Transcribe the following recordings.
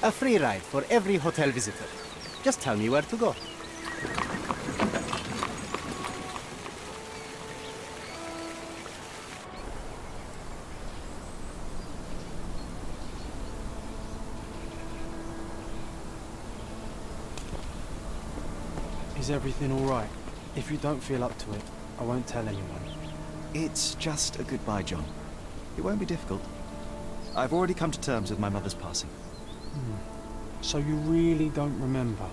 A free ride for every hotel visitor. Just tell me where to go. Is everything all right? If you don't feel up to it, I won't tell anyone. It's just a goodbye, John. It won't be difficult. I've already come to terms with my mother's passing. So you really don't remember?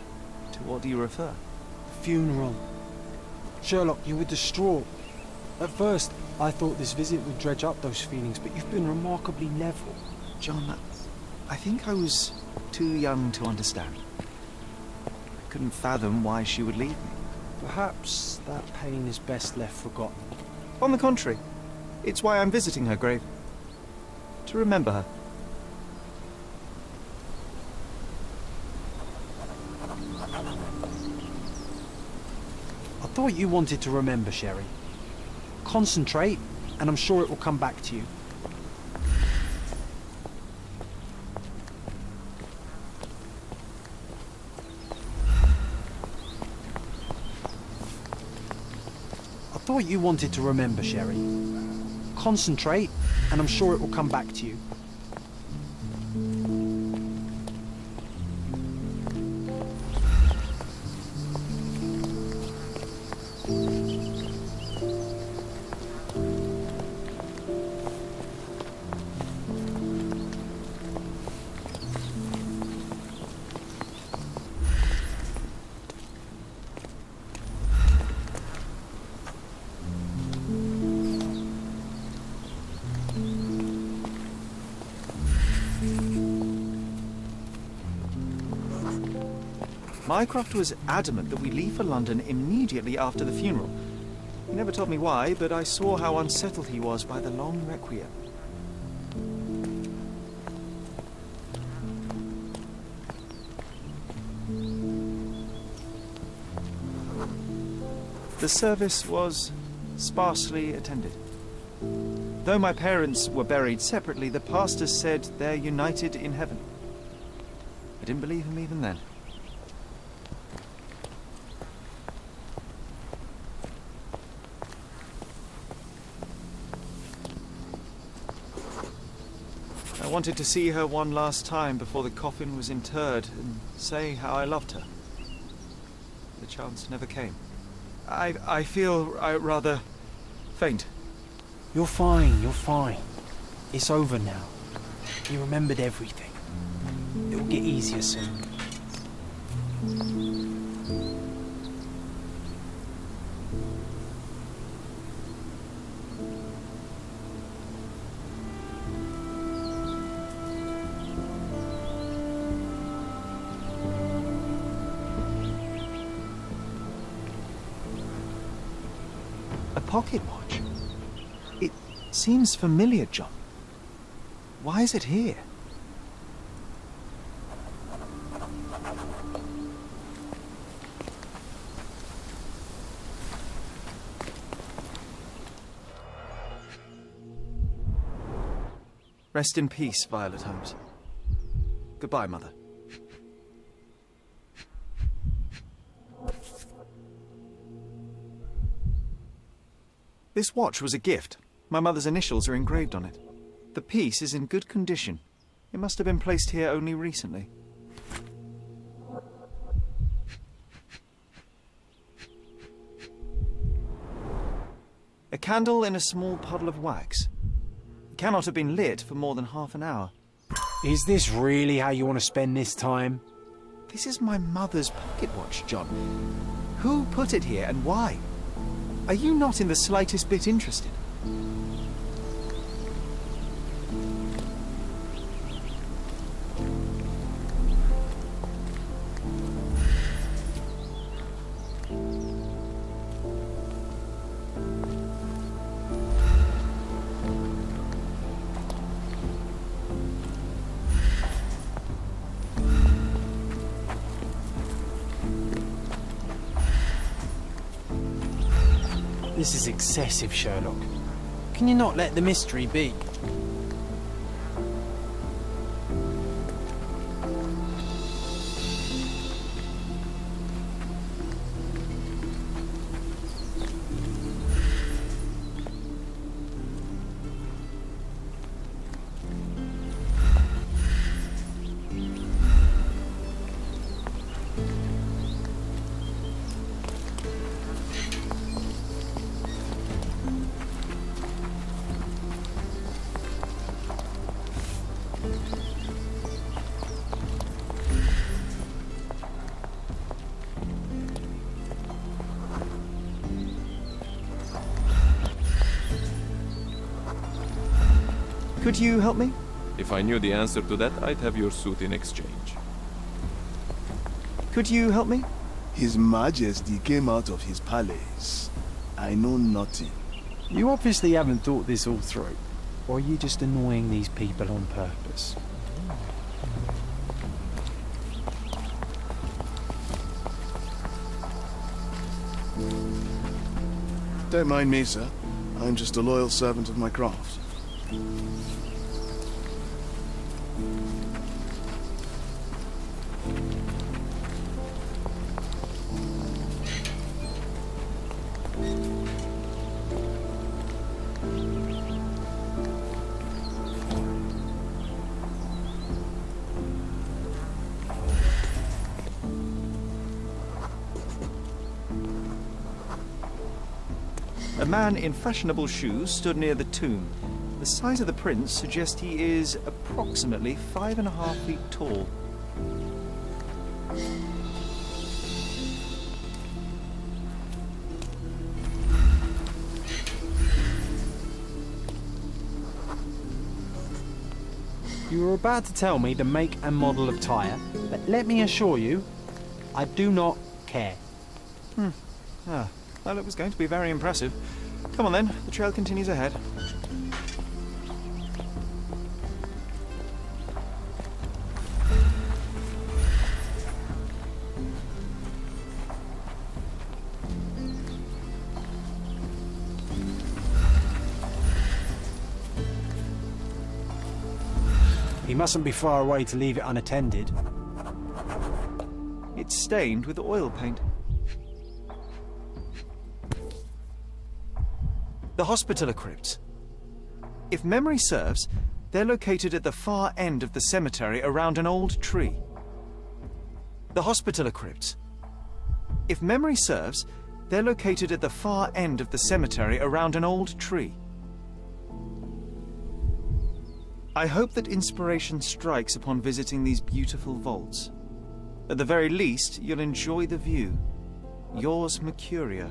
To what do you refer? Funeral. Sherlock, you were distraught. At first, I thought this visit would dredge up those feelings, but you've been remarkably level. John, I think I was too young to understand. I couldn't fathom why she would leave me. Perhaps that pain is best left forgotten. On the contrary, it's why I'm visiting her grave. To remember her. I thought you wanted to remember, Sherry. Concentrate, and I'm sure it will come back to you. I thought you wanted to remember, Sherry. Concentrate, and I'm sure it will come back to you. Mycroft was adamant that we leave for London immediately after the funeral. He never told me why, but I saw how unsettled he was by the long requiem. The service was sparsely attended. Though my parents were buried separately, the pastor said they're united in heaven. I didn't believe him even then. I wanted to see her one last time before the coffin was interred and say how I loved her. The chance never came. I feel rather faint. You're fine, you're fine. It's over now. You remembered everything. It will get easier soon. A pocket watch? It seems familiar, John. Why is it here? Rest in peace, Violet Holmes. Goodbye, Mother. This watch was a gift. My mother's initials are engraved on it. The piece is in good condition. It must have been placed here only recently. A candle in a small puddle of wax. It cannot have been lit for more than half an hour. Is this really how you want to spend this time? This is my mother's pocket watch, John. Who put it here and why? Are you not in the slightest bit interested? This is excessive, Sherlock. Can you not let the mystery be? Could you help me? If I knew the answer to that, I'd have your suit in exchange. Could you help me? His Majesty came out of his palace. I know nothing. You obviously haven't thought this all through. Or are you just annoying these people on purpose? Don't mind me, sir. I'm just a loyal servant of my craft. A man in fashionable shoes stood near the tomb. The size of the prints suggests he is approximately 5.5 feet tall. You were about to tell me the make and model of tyre, but let me assure you, I do not care. Well, it was going to be very impressive. Come on then, the trail continues ahead. He mustn't be far away to leave it unattended. It's stained with oil paint. The Hospitaller crypts. If memory serves, they're located at the far end of the cemetery around an old tree. The Hospitaller crypts. If memory serves, they're located at the far end of the cemetery around an old tree. I hope that inspiration strikes upon visiting these beautiful vaults. At the very least, you'll enjoy the view. Yours, Mercuria.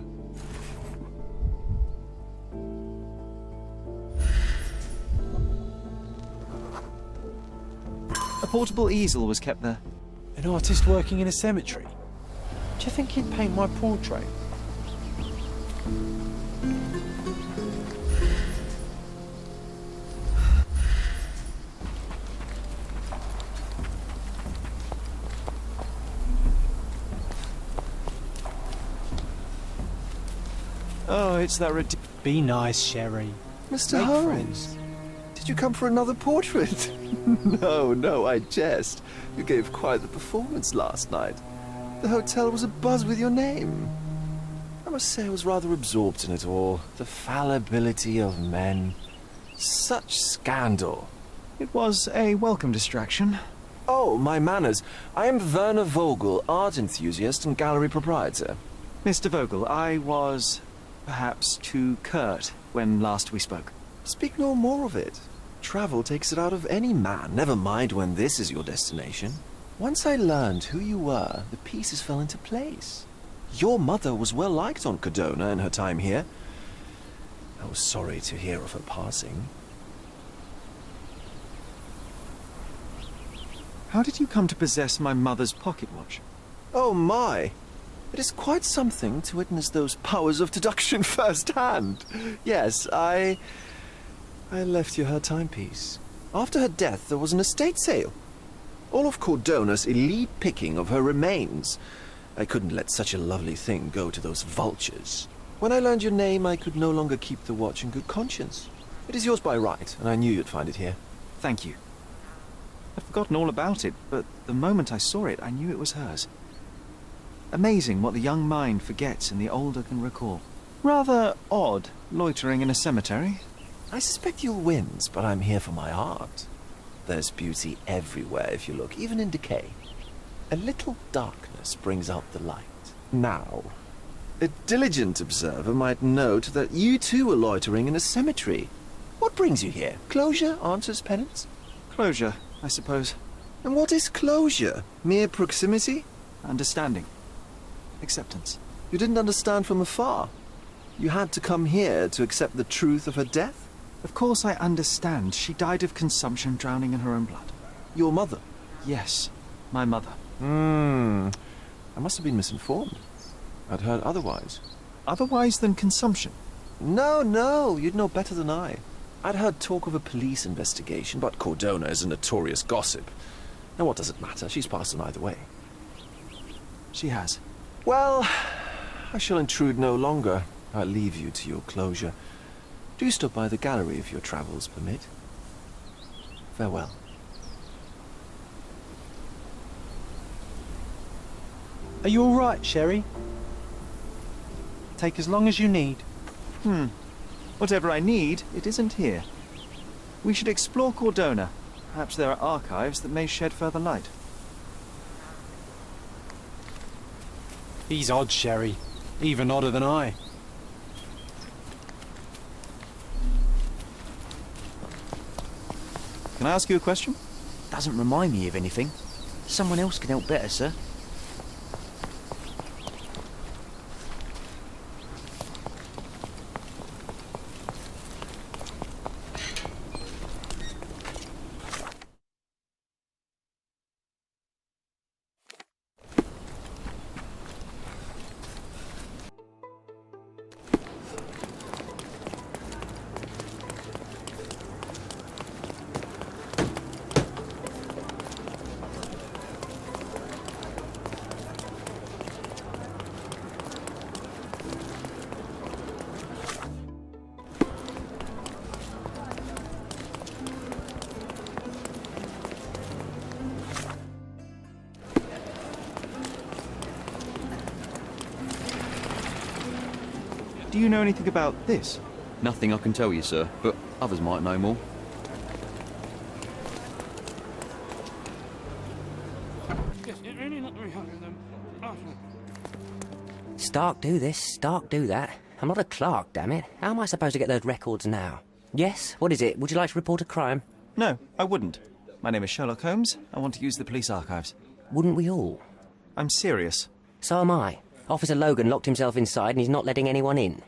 A portable easel was kept there. An artist working in a cemetery? Do you think he'd paint my portrait? Oh, it's that ridiculous. Be nice, Sherry. Mr. Make Holmes, friends. did you come for another portrait? No, I jest. You gave quite the performance last night. The hotel was abuzz with your name. I must say I was rather absorbed in it all. The fallibility of men. Such scandal. It was a welcome distraction. Oh, my manners. I am Werner Vogel, art enthusiast and gallery proprietor. Mr. Vogel, I was perhaps too curt when last we spoke. Speak no more of it. Travel takes it out of any man, never mind when this is your destination. Once I learned who you were, the pieces fell into place. Your mother was well liked on Cordona in her time here. I was sorry to hear of her passing. How did you come to possess my mother's pocket watch? Oh my! It is quite something to witness those powers of deduction firsthand. Yes, I left you her timepiece. After her death, there was an estate sale. All of Cordona's elite picking of her remains. I couldn't let such a lovely thing go to those vultures. When I learned your name, I could no longer keep the watch in good conscience. It is yours by right, and I knew you'd find it here. Thank you. I'd forgotten all about it, but the moment I saw it, I knew it was hers. Amazing what the young mind forgets and the older can recall. Rather odd, loitering in a cemetery. I suspect you'll win, but I'm here for my art. There's beauty everywhere if you look, even in decay. A little darkness brings out the light. Now, a diligent observer might note that you too are loitering in a cemetery. What brings you here? Closure answers penance? Closure, I suppose. And what is closure? Mere proximity? Understanding. Acceptance. You didn't understand from afar. You had to come here to accept the truth of her death? Of course I understand. She died of consumption, drowning in her own blood. Your mother? Yes, my mother. I must have been misinformed. I'd heard otherwise. Otherwise than consumption? No, you'd know better than I. I'd heard talk of a police investigation, but Cordona is a notorious gossip. Now what does it matter? She's passed on either way. She has. Well, I shall intrude no longer. I'll leave you to your closure. Do stop by the gallery if your travels permit. Farewell. Are you all right, Sherry? Take as long as you need. Whatever I need, it isn't here. We should explore Cordona. Perhaps there are archives that may shed further light. He's odd, Sherry. Even odder than I. Can I ask you a question? Doesn't remind me of anything. Someone else can help better, sir. Do you know anything about this? Nothing I can tell you, sir, but others might know more. Stark do this, Stark do that. I'm not a clerk, damn it. How am I supposed to get those records now? Yes? What is it? Would you like to report a crime? No, I wouldn't. My name is Sherlock Holmes. I want to use the police archives. Wouldn't we all? I'm serious. So am I. Officer Logan locked himself inside and he's not letting anyone in.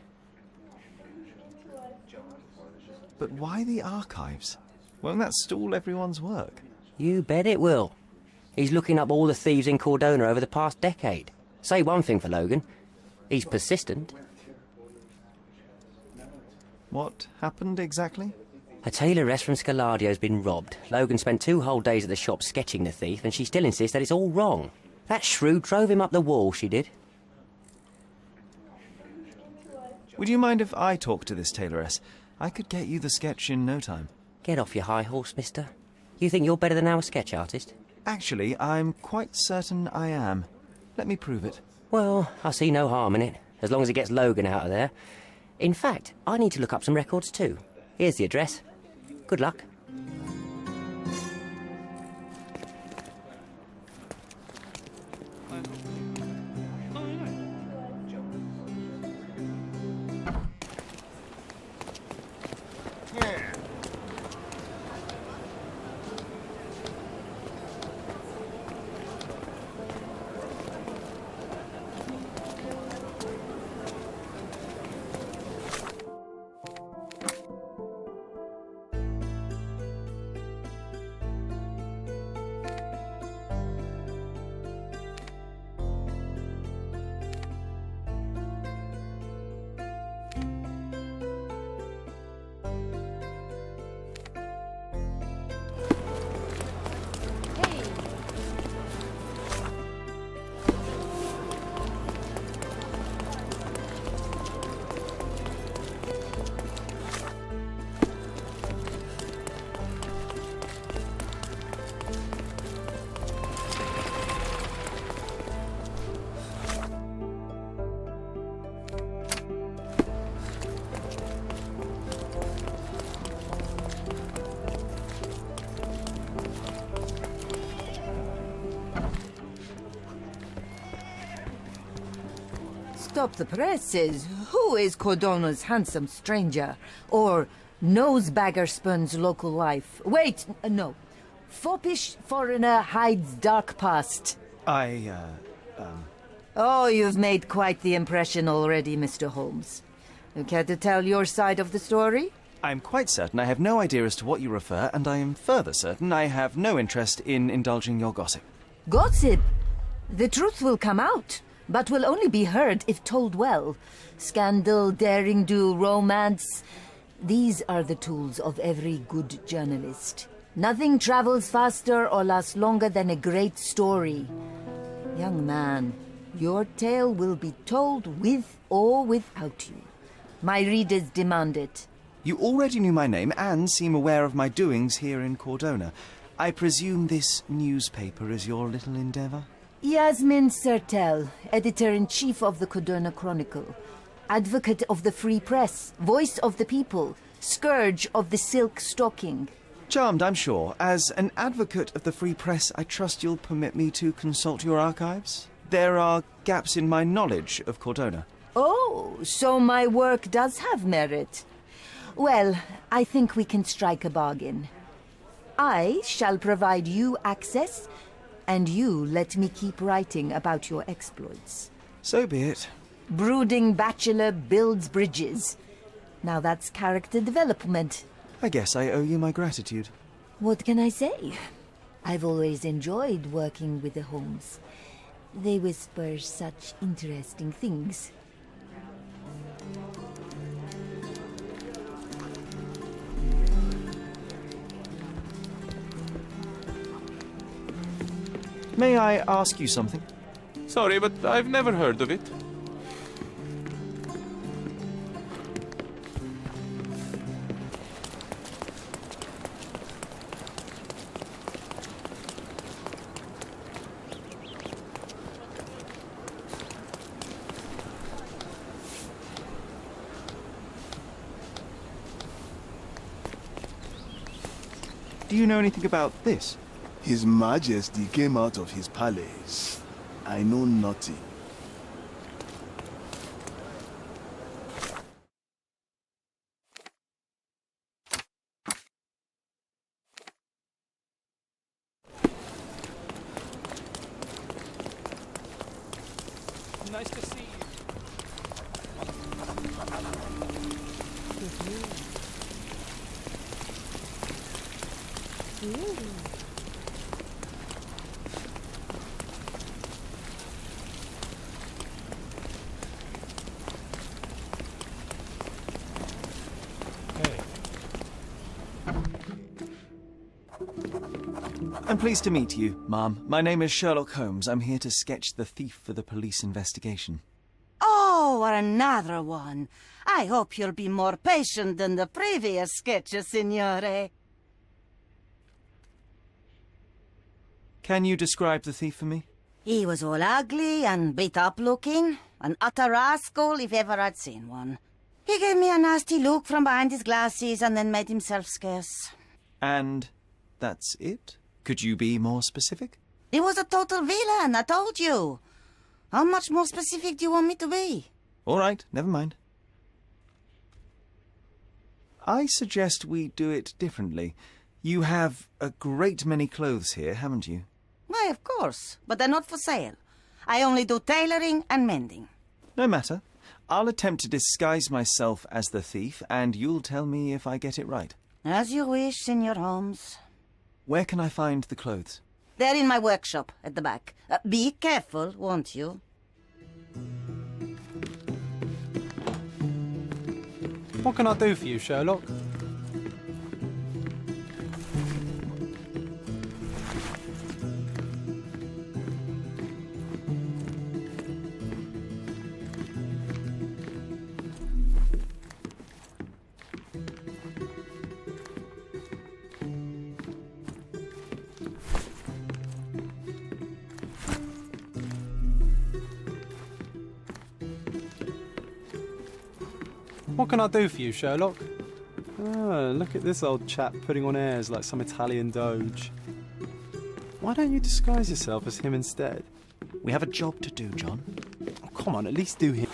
But why the archives? Won't that stall everyone's work? You bet it will. He's looking up all the thieves in Cordona over the past decade. Say one thing for Logan. He's persistent. What happened exactly? A tailoress from Scaladio's been robbed. Logan spent 2 whole days at the shop sketching the thief, and she still insists that it's all wrong. That shrew drove him up the wall, she did. Would you mind if I talk to this tailoress? I could get you the sketch in no time. Get off your high horse, mister. You think you're better than our sketch artist? Actually, I'm quite certain I am. Let me prove it. Well, I see no harm in it, as long as it gets Logan out of there. In fact, I need to look up some records too. Here's the address. Good luck. Stop the presses. Who is Cordona's handsome stranger? Or Nosebaggerspun's local life? Wait, no. Foppish foreigner hides dark past. Oh, you've made quite the impression already, Mr. Holmes. You care to tell your side of the story? I'm quite certain I have no idea as to what you refer, and I am further certain I have no interest in indulging your gossip. Gossip? The truth will come out, but will only be heard if told well. Scandal, daring-do, romance. These are the tools of every good journalist. Nothing travels faster or lasts longer than a great story. Young man, your tale will be told with or without you. My readers demand it. You already knew my name and seem aware of my doings here in Cordona. I presume this newspaper is your little endeavour? Yasmin Sertel, editor-in-chief of the Cordona Chronicle. Advocate of the free press, voice of the people, scourge of the silk stocking. Charmed, I'm sure. As an advocate of the free press, I trust you'll permit me to consult your archives? There are gaps in my knowledge of Cordona. Oh, so my work does have merit. Well, I think we can strike a bargain. I shall provide you access, and you let me keep writing about your exploits. So be it. Brooding bachelor builds bridges. Now that's character development. I guess I owe you my gratitude. What can I say? I've always enjoyed working with the Holmes. They whisper such interesting things. May I ask you something? Sorry, but I've never heard of it. Do you know anything about this? His Majesty came out of his palace. I know nothing. Nice to see you. I'm pleased to meet you, ma'am. My name is Sherlock Holmes. I'm here to sketch the thief for the police investigation. Oh, another one. I hope you'll be more patient than the previous sketches, signore. Can you describe the thief for me? He was all ugly and beat-up looking. An utter rascal if ever I'd seen one. He gave me a nasty look from behind his glasses and then made himself scarce. And that's it? Could you be more specific? He was a total villain, I told you. How much more specific do you want me to be? All right, never mind. I suggest we do it differently. You have a great many clothes here, haven't you? Why, of course, but they're not for sale. I only do tailoring and mending. No matter. I'll attempt to disguise myself as the thief, and you'll tell me if I get it right. As you wish, Senor Holmes. Where can I find the clothes? They're in my workshop at the back. Be careful, won't you? What can I do for you, Sherlock? What can I do for you, Sherlock? Ah, look at this old chap putting on airs like some Italian doge. Why don't you disguise yourself as him instead? We have a job to do, John. Oh, come on, at least do him.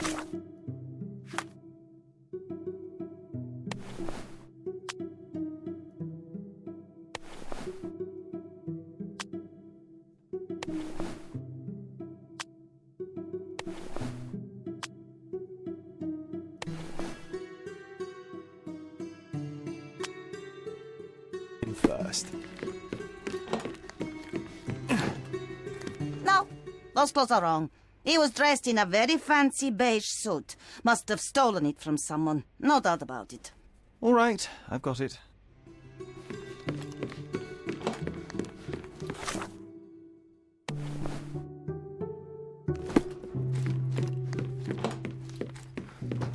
him first. No, those clothes are wrong. He was dressed in a very fancy beige suit. Must have stolen it from someone. No doubt about it. All right, I've got it.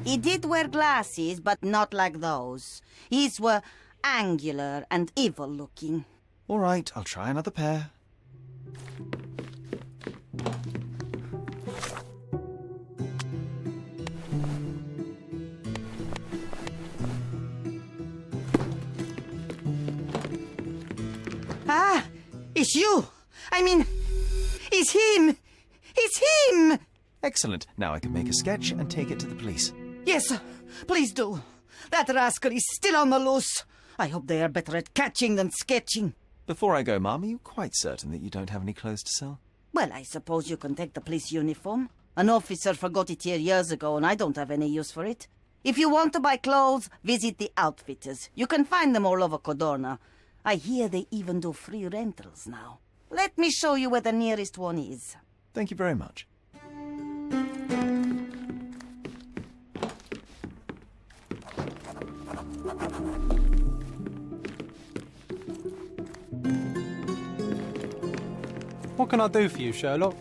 He did wear glasses, but not like those. His were angular and evil-looking. All right, I'll try another pair. Ah, it's you! I mean, it's him! It's him! Excellent. Now I can make a sketch and take it to the police. Yes, please do. That rascal is still on the loose. I hope they are better at catching than sketching. Before I go, Mum, are you quite certain that you don't have any clothes to sell? Well, I suppose you can take the police uniform. An officer forgot it here years ago, and I don't have any use for it. If you want to buy clothes, visit the outfitters. You can find them all over Cordona. I hear they even do free rentals now. Let me show you where the nearest one is. Thank you very much. What can I do for you, Sherlock?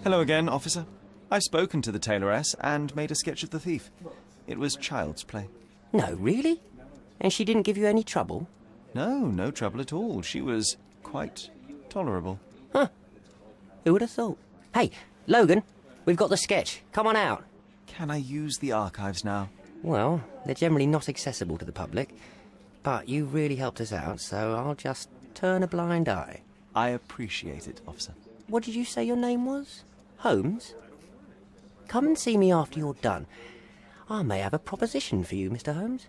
Hello again, officer. I've spoken to the tailoress and made a sketch of the thief. It was child's play. No, really? And she didn't give you any trouble? No trouble at all. She was quite tolerable. Huh. Who would have thought? Hey, Logan, we've got the sketch. Come on out. Can I use the archives now? Well, they're generally not accessible to the public. But you really helped us out, so I'll just turn a blind eye. I appreciate it, officer. What did you say your name was? Holmes? Come and see me after you're done. I may have a proposition for you, Mr. Holmes.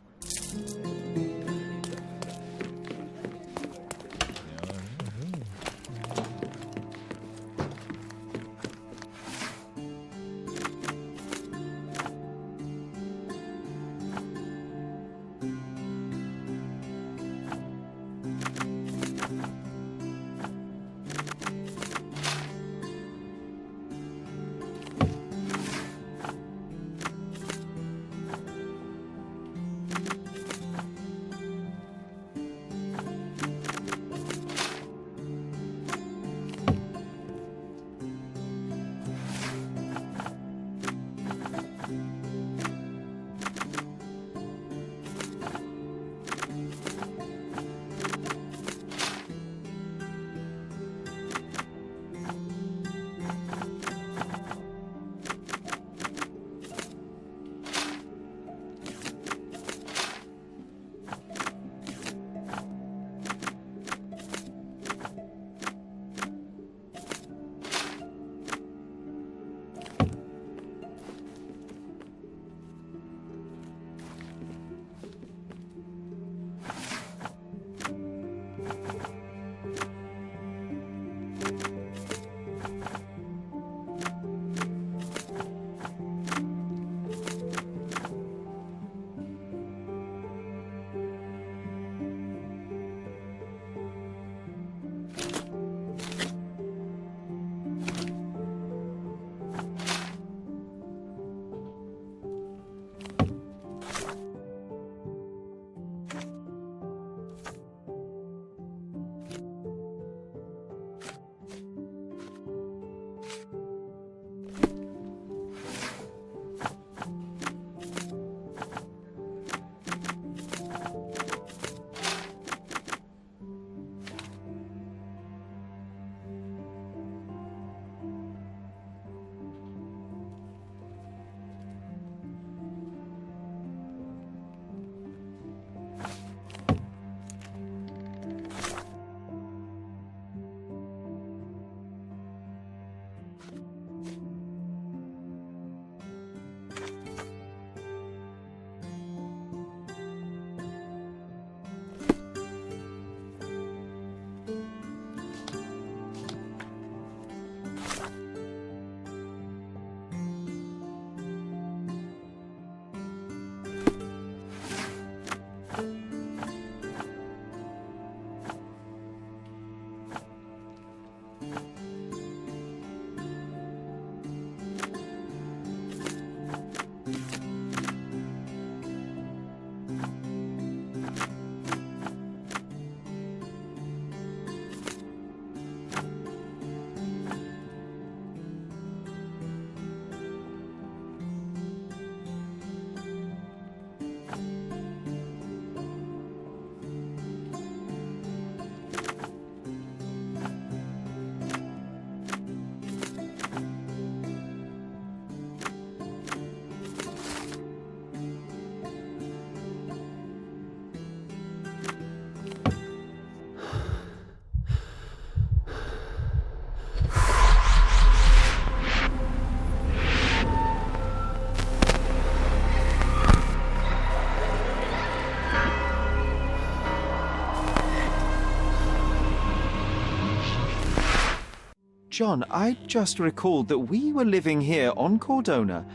John, I just recalled that we were living here on Cordona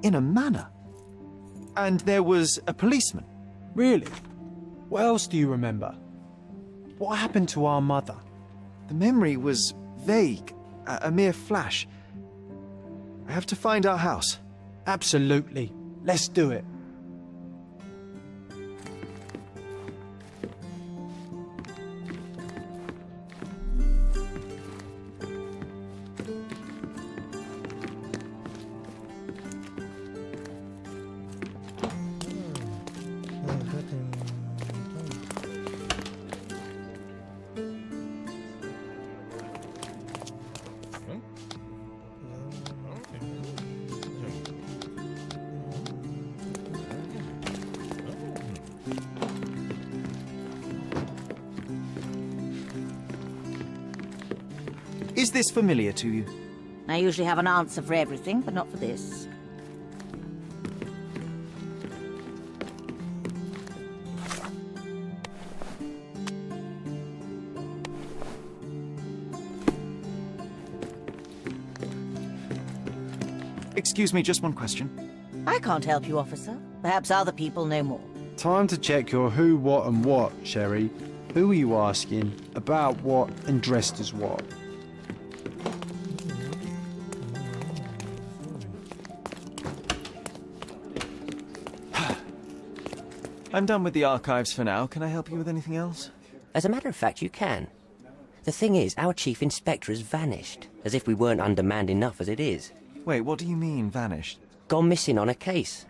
in a manor. And there was a policeman. Really? What else do you remember? What happened to our mother? The memory was vague, a mere flash. I have to find our house. Absolutely. Let's do it. Is this familiar to you? I usually have an answer for everything, but not for this. Excuse me, just one question. I can't help you, officer. Perhaps other people know more. Time to check your who, what and what, Sherry. Who are you asking? About what and dressed as what? I'm done with the archives for now. Can I help you with anything else? As a matter of fact, you can. The thing is, our chief inspector has vanished, as if we weren't undermanned enough as it is. Wait, what do you mean, vanished? Gone missing on a case.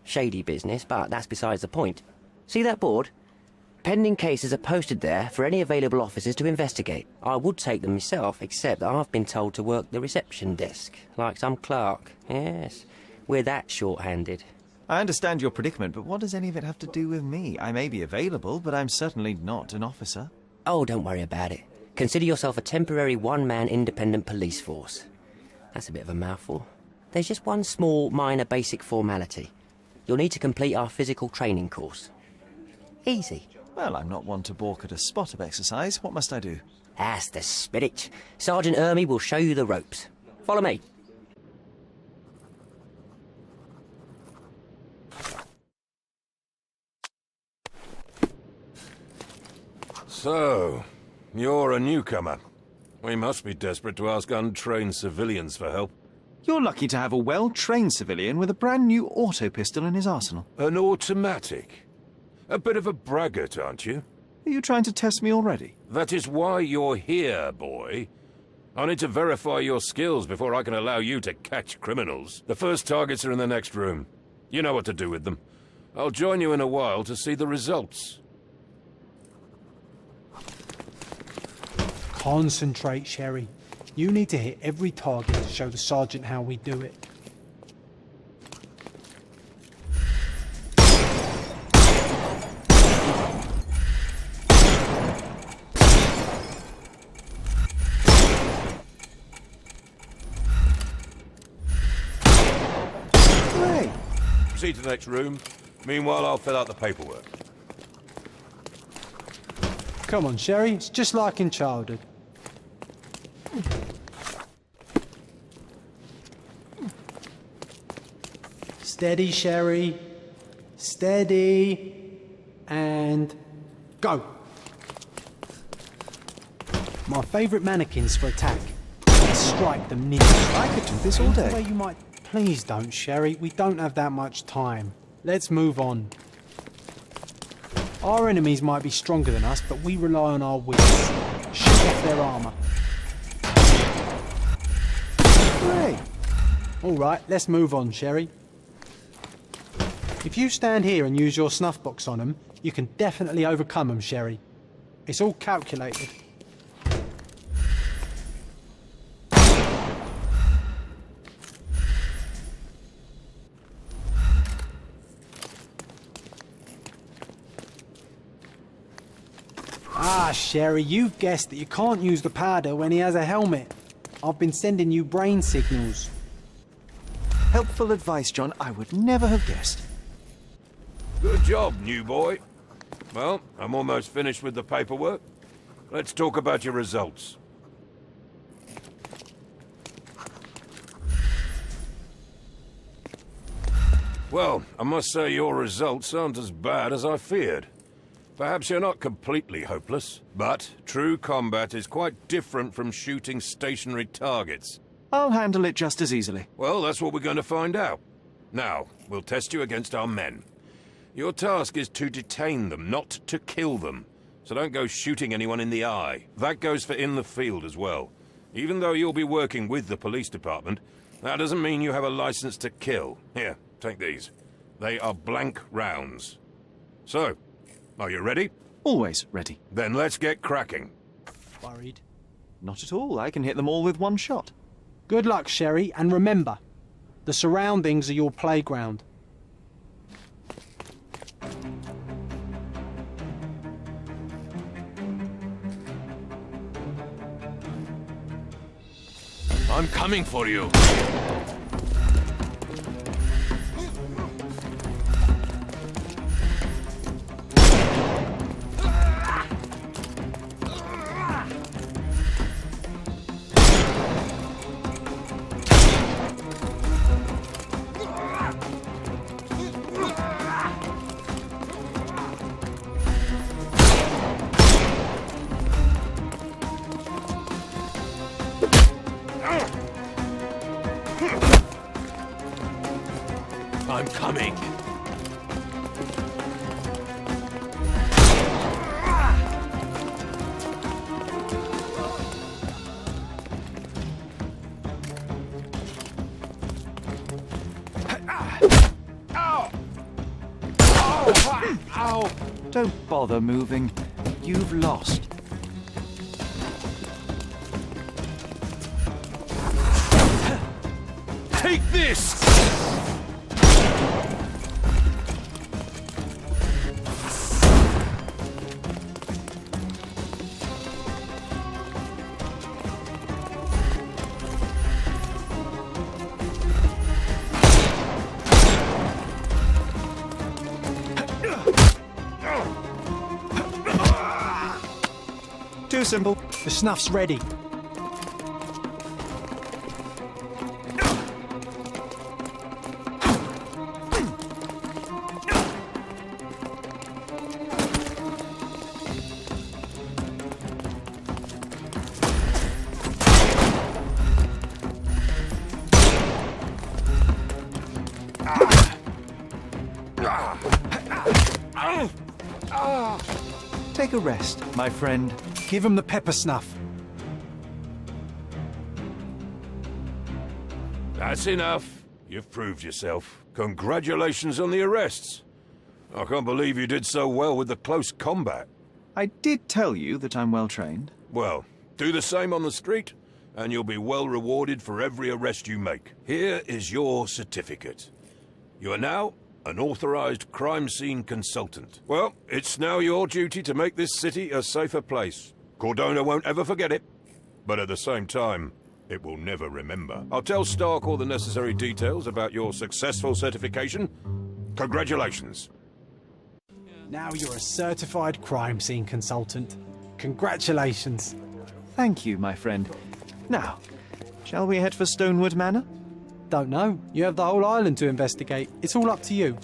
Shady business, but that's besides the point. See that board? Pending cases are posted there for any available officers to investigate. I would take them myself, except that I've been told to work the reception desk, like some clerk. Yes, we're that short-handed. I understand your predicament, but what does any of it have to do with me? I may be available, but I'm certainly not an officer. Oh, don't worry about it. Consider yourself a temporary one-man independent police force. That's a bit of a mouthful. There's just one small, minor basic formality. You'll need to complete our physical training course. Easy. Well, I'm not one to balk at a spot of exercise. What must I do? That's the spirit. Sergeant Ermy will show you the ropes. Follow me. So, you're a newcomer. We must be desperate to ask untrained civilians for help. You're lucky to have a well-trained civilian with a brand new auto pistol in his arsenal. An automatic? A bit of a braggart, aren't you? Are you trying to test me already? That is why you're here, boy. I need to verify your skills before I can allow you to catch criminals. The first targets are in the next room. You know what to do with them. I'll join you in a while to see the results. Concentrate, Sherry. You need to hit every target to show the sergeant how we do it. Great. Proceed to the next room. Meanwhile, I'll fill out the paperwork. Come on, Sherry. It's just like in childhood. Steady, Sherry. Steady. And go. My favourite mannequins for attack. Let's strike them near. I could do this all day. Well, you might. Please don't, Sherry. We don't have that much time. Let's move on. Our enemies might be stronger than us, but we rely on our wits. Shoot off their armour. Great. All right, let's move on, Sherry. If you stand here and use your snuff box on them, you can definitely overcome them, Sherry. It's all calculated. Ah, Sherry, you've guessed that you can't use the powder when he has a helmet. I've been sending you brain signals. Helpful advice, John. I would never have guessed. Good job, new boy. Well, I'm almost finished with the paperwork. Let's talk about your results. Well, I must say your results aren't as bad as I feared. Perhaps you're not completely hopeless, but true combat is quite different from shooting stationary targets. I'll handle it just as easily. Well, that's what we're going to find out. Now, we'll test you against our men. Your task is to detain them, not to kill them. So don't go shooting anyone in the eye. That goes for in the field as well. Even though you'll be working with the police department, that doesn't mean you have a license to kill. Here, take these. They are blank rounds. So, are you ready? Always ready. Then let's get cracking. Worried? Not at all. I can hit them all with one shot. Good luck, Sherry, and remember, the surroundings are your playground. I'm coming for you. I'm coming. Ow! Don't bother moving. You've lost. Take this! Too simple. The snuff's ready. Take a rest, my friend. Give him the pepper snuff. That's enough. You've proved yourself. Congratulations on the arrests. I can't believe you did so well with the close combat. I did tell you that I'm well trained. Well, do the same on the street, and you'll be well rewarded for every arrest you make. Here is your certificate. You are now an authorized crime scene consultant. Well, it's now your duty to make this city a safer place. Cordona won't ever forget it, but at the same time, it will never remember. I'll tell Stark all the necessary details about your successful certification. Congratulations. Now you're a certified crime scene consultant. Congratulations. Thank you, my friend. Now, shall we head for Stonewood Manor? Don't know. You have the whole island to investigate. It's all up to you.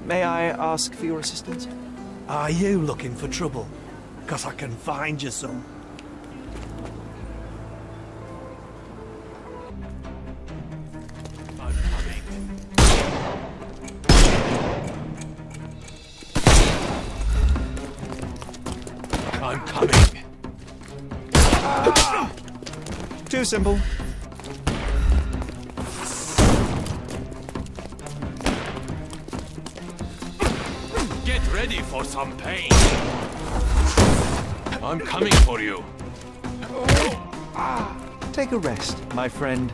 May I ask for your assistance? Are you looking for trouble? 'Cause I can find you some. I'm coming. I'm coming. Too simple. Get ready for some pain. I'm coming for you. Take a rest, my friend.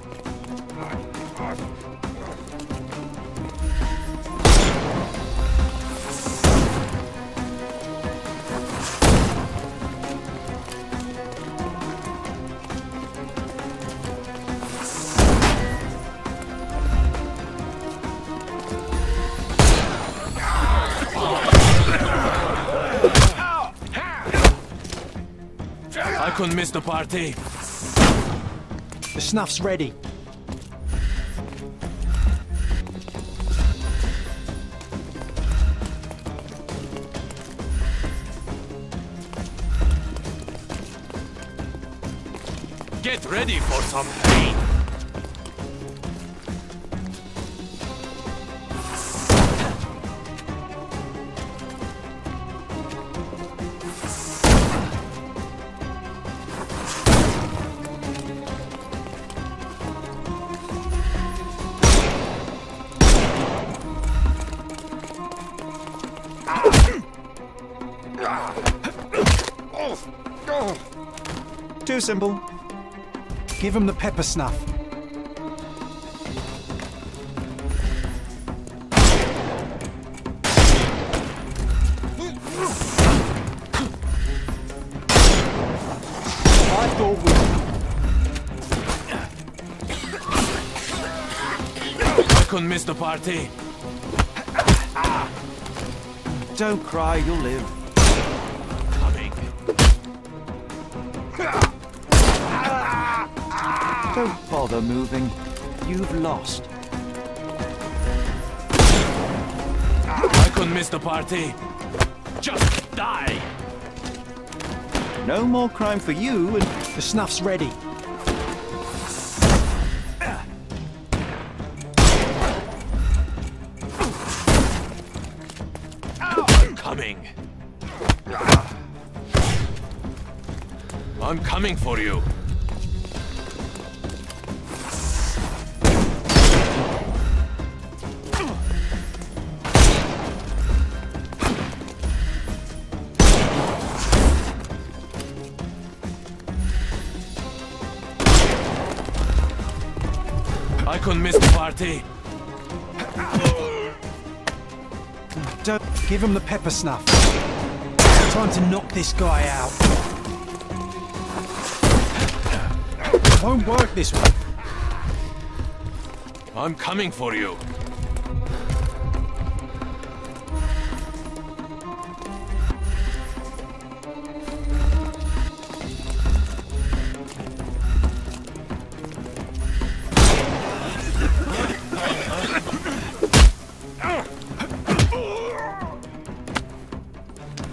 I couldn't miss the party. The snuff's ready. Get ready for some pain. Too simple. Give him the pepper snuff. I thought I couldn't miss the party. Don't cry, you'll live. Coming. Don't bother moving. You've lost. I couldn't miss the party. Just die. No more crime for you and... The snuff's ready. I'm coming. I'm coming for you. I couldn't miss the party. Don't give him the pepper snuff. Time to knock this guy out. It won't work this way. I'm coming for you.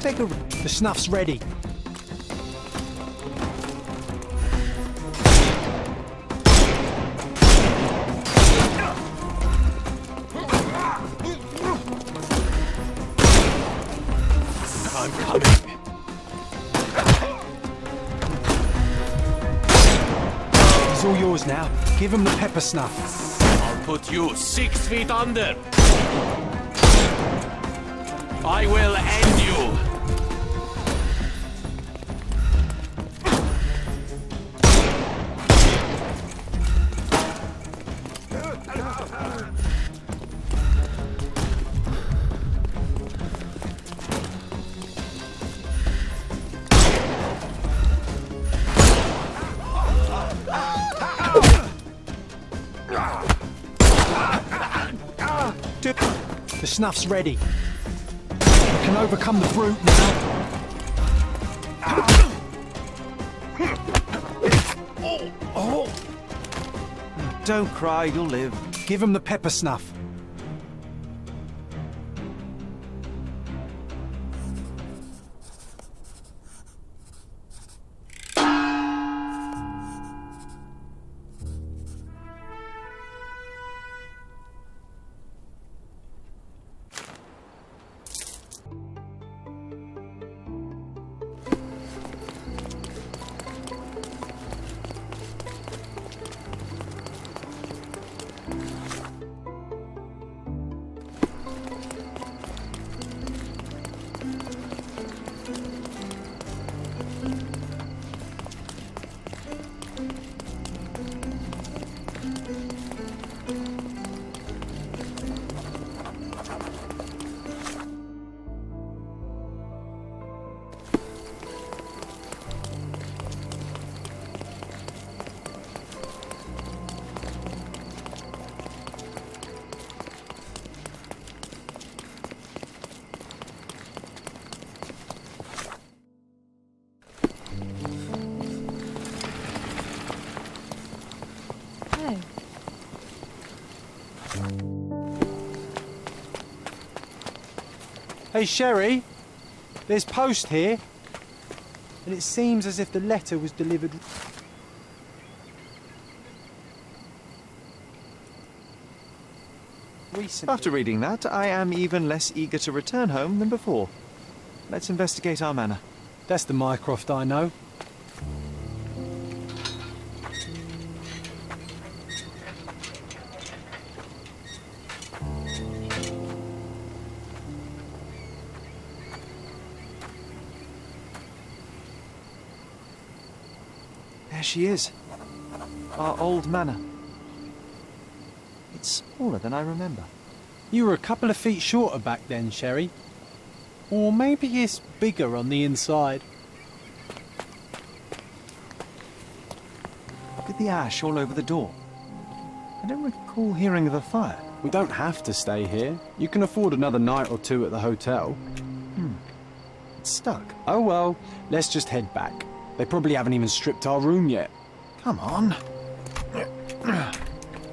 Take a... The snuff's ready. I'm coming. He's all yours now. Give him the pepper snuff. I'll put you 6 feet under. I will end you. The snuff's ready. We can overcome the brute now. Don't cry, you'll live. Give him the pepper snuff. Hey, Sherry, there's post here, and it seems as if the letter was delivered recently. After reading that, I am even less eager to return home than before. Let's investigate our manor. That's the Mycroft I know. There she is. Our old manor. It's smaller than I remember. You were a couple of feet shorter back then, Sherry. Or maybe it's bigger on the inside. Look at the ash all over the door. I don't recall hearing of a fire. We don't have to stay here. You can afford another night or two at the hotel. It's stuck. Oh well, let's just head back. They probably haven't even stripped our room yet. Come on.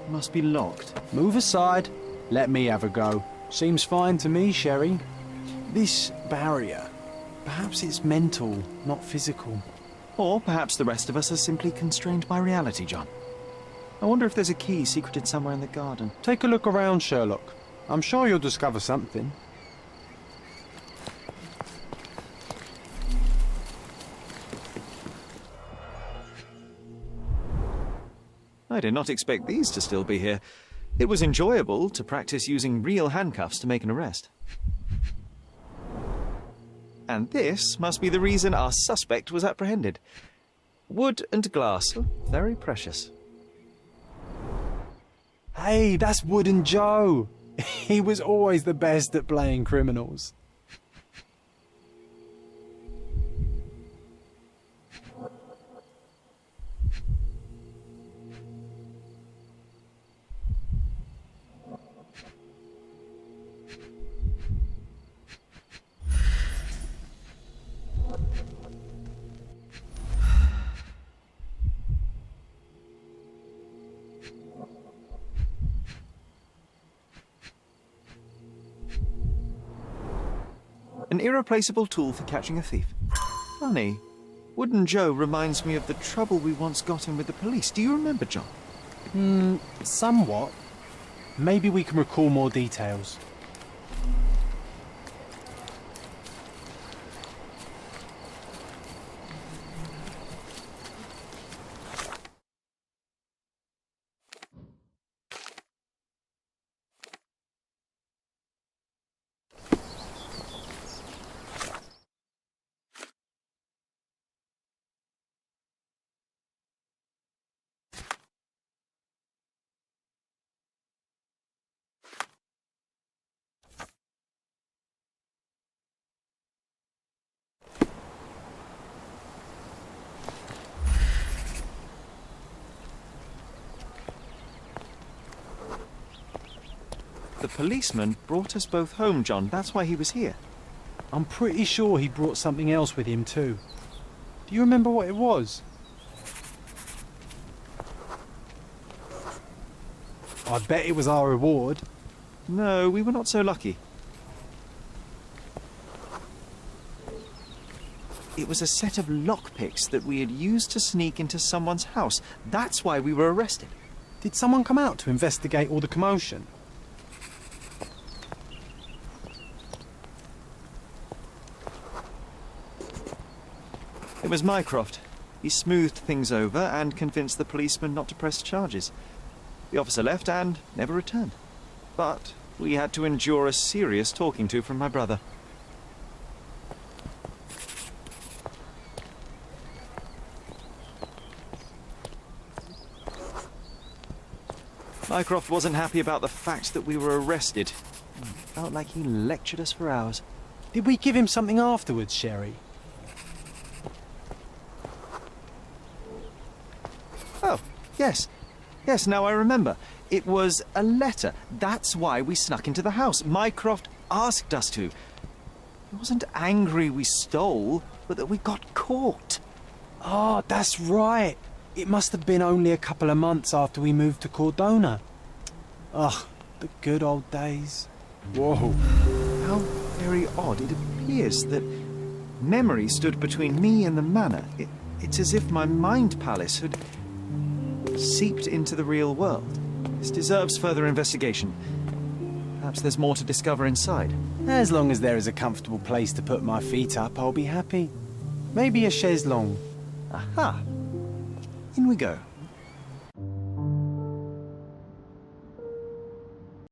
Must be locked. Move aside. Let me have a go. Seems fine to me, Sherry. This barrier, perhaps it's mental, not physical. Or perhaps the rest of us are simply constrained by reality, John. I wonder if there's a key secreted somewhere in the garden. Take a look around, Sherlock. I'm sure you'll discover something. I did not expect these to still be here. It was enjoyable to practice using real handcuffs to make an arrest. And this must be the reason our suspect was apprehended. Wood and glass, very precious. Hey, that's Wooden Joe. He was always the best at playing criminals. An irreplaceable tool for catching a thief. Funny. Wooden Joe reminds me of the trouble we once got in with the police. Do you remember, John? Somewhat. Maybe we can recall more details. The policeman brought us both home, John. That's why he was here. I'm pretty sure he brought something else with him too. Do you remember what it was? I bet it was our reward. No, we were not so lucky. It was a set of lockpicks that we had used to sneak into someone's house. That's why we were arrested. Did someone come out to investigate all the commotion? It was Mycroft. He smoothed things over and convinced the policeman not to press charges. The officer left and never returned. But we had to endure a serious talking to from my brother. Mycroft wasn't happy about the fact that we were arrested. Felt like he lectured us for hours. Did we give him something afterwards, Sherry? Oh, yes. Yes, now I remember. It was a letter. That's why we snuck into the house. Mycroft asked us to. He wasn't angry we stole, but that we got caught. Oh, that's right. It must have been only a couple of months after we moved to Cordona. Ugh, the good old days. Whoa. How very odd. It appears that memory stood between me and the manor. It's as if my mind palace had seeped into the real world. This deserves further investigation. Perhaps there's more to discover inside. As long as there is a comfortable place to put my feet up, I'll be happy. Maybe a chaise longue. Aha! In we go.